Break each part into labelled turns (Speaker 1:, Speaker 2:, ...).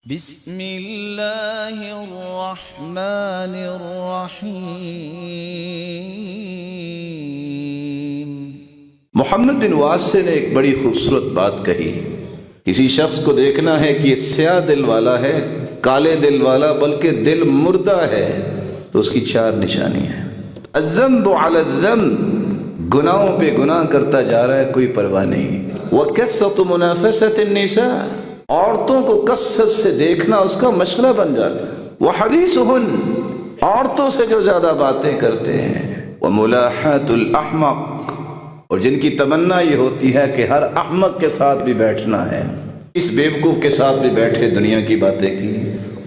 Speaker 1: بسم اللہ الرحمن الرحیم۔
Speaker 2: محمد بن واسع نے ایک بڑی خوبصورت بات کہی، کسی شخص کو دیکھنا ہے کہ یہ سیاہ دل والا ہے، کالے دل والا، بلکہ دل مردہ ہے، تو اس کی چار نشانی ہے۔ الذنب علی الذنب، گناہوں پہ گناہ کرتا جا رہا ہے، کوئی پرواہ نہیں۔ وکثرۃ منافسۃ النساء، عورتوں کو کثرت سے دیکھنا اس کا مشغلہ بن جاتا ہے۔ وحدیثہن، عورتوں سے جو زیادہ باتیں کرتے ہیں۔ وملاحات الاحمق، اور جن کی تمنا یہ ہوتی ہے کہ ہر احمق کے ساتھ بھی بیٹھنا ہے، اس بیوقوف کے ساتھ بھی بیٹھے دنیا کی باتیں کی،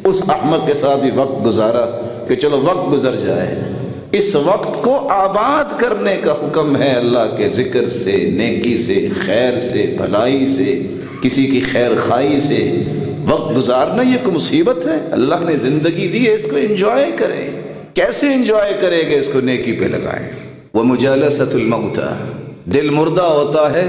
Speaker 2: اس احمق کے ساتھ بھی وقت گزارا کہ چلو وقت گزر جائے۔ اس وقت کو آباد کرنے کا حکم ہے اللہ کے ذکر سے، نیکی سے، خیر سے، بھلائی سے، کسی کی خیر خواہی سے۔ وقت گزارنا یہ کوئی مصیبت ہے؟ اللہ نے زندگی دی ہے، اس کو انجوائے کریں۔ کیسے انجوائے کرے گا؟ اس کو نیکی پہ لگائیں۔ ومجالسۃ الموتى، دل مردہ ہوتا ہے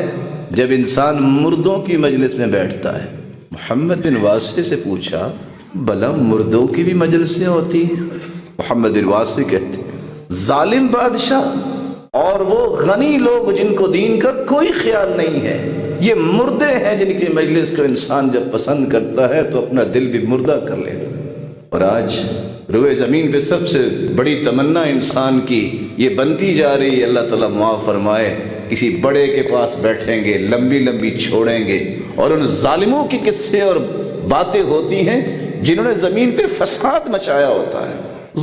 Speaker 2: جب انسان مردوں کی مجلس میں بیٹھتا ہے۔ محمد بن واسع سے پوچھا، بھلا مردوں کی بھی مجلسیں ہوتی ہیں؟ محمد بن واسع کہتے ظالم بادشاہ اور وہ غنی لوگ جن کو دین کا کوئی خیال نہیں ہے، یہ مردے ہیں جن کی مجلس کو انسان جب پسند کرتا ہے تو اپنا دل بھی مردہ کر لیتا ہے۔ اور آج روئے زمین پہ سب سے بڑی تمنا انسان کی یہ بنتی جا رہی ہے، اللہ تعالیٰ معاف فرمائے، کسی بڑے کے پاس بیٹھیں گے، لمبی لمبی چھوڑیں گے، اور ان ظالموں کی قصے اور باتیں ہوتی ہیں جنہوں نے زمین پہ فساد مچایا ہوتا ہے،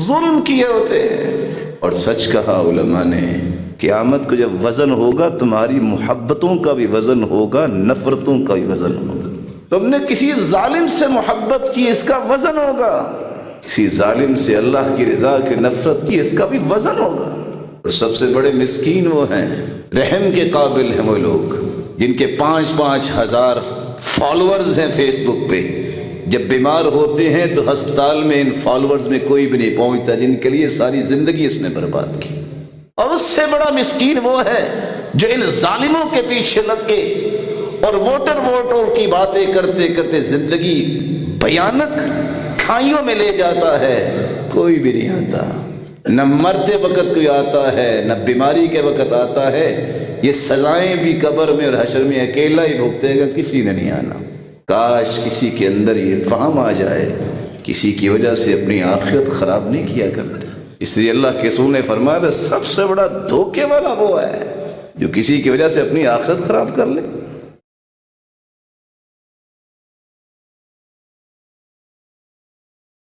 Speaker 2: ظلم کیے ہوتے ہیں۔ اور سچ کہا علماء نے، قیامت کو جب وزن ہوگا تمہاری محبتوں کا بھی وزن ہوگا، نفرتوں کا بھی وزن ہوگا۔ تم نے کسی ظالم سے محبت کی، اس کا وزن ہوگا، کسی ظالم سے اللہ کی رضا کی نفرت کی، اس کا بھی وزن ہوگا۔ اور سب سے بڑے مسکین وہ ہیں، رحم کے قابل ہیں وہ لوگ جن کے 5-5 ہزار فالورز ہیں فیس بک پہ، جب بیمار ہوتے ہیں تو ہسپتال میں ان فالورز میں کوئی بھی نہیں پہنچتا، جن کے لیے ساری زندگی اس نے برباد کی۔ اور اس سے بڑا مسکین وہ ہے جو ان ظالموں کے پیچھے لگ کے اور ووٹر کی باتیں کرتے کرتے زندگی بھیانک کھائیوں میں لے جاتا ہے، کوئی بھی نہیں آتا، نہ مرتے وقت کوئی آتا ہے، نہ بیماری کے وقت آتا ہے۔ یہ سزائیں بھی قبر میں اور حشر میں اکیلا ہی بھگتے گا، کسی نے نہیں آنا۔ کاش کسی کے اندر یہ فہم آ جائے، کسی کی وجہ سے اپنی آخرت خراب نہیں کیا کرتے۔ اس لیے اللہ کے رسول نے فرمایا سب سے بڑا دھوکے والا وہ ہے جو کسی کی وجہ سے اپنی آخرت خراب کر لے۔